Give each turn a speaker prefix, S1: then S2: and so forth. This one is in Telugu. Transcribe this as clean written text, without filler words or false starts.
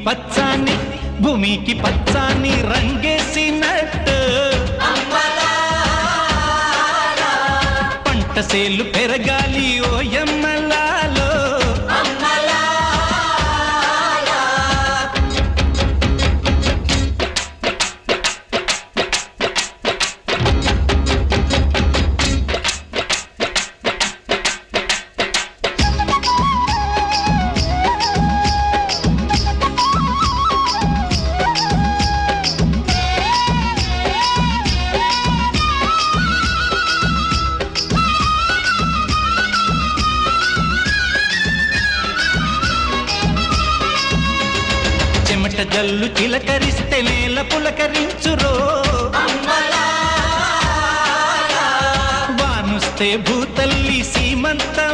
S1: పచ్చాని భూమికి పచ్చాని రంగేసినట్టు పంట సేలు పెరగాలి ఓ ఎమ్మలాలో చెమట జల్లు చిలకరిస్తే నేల పులకరించురో వానుస్తే భూతల్లి సీమంతం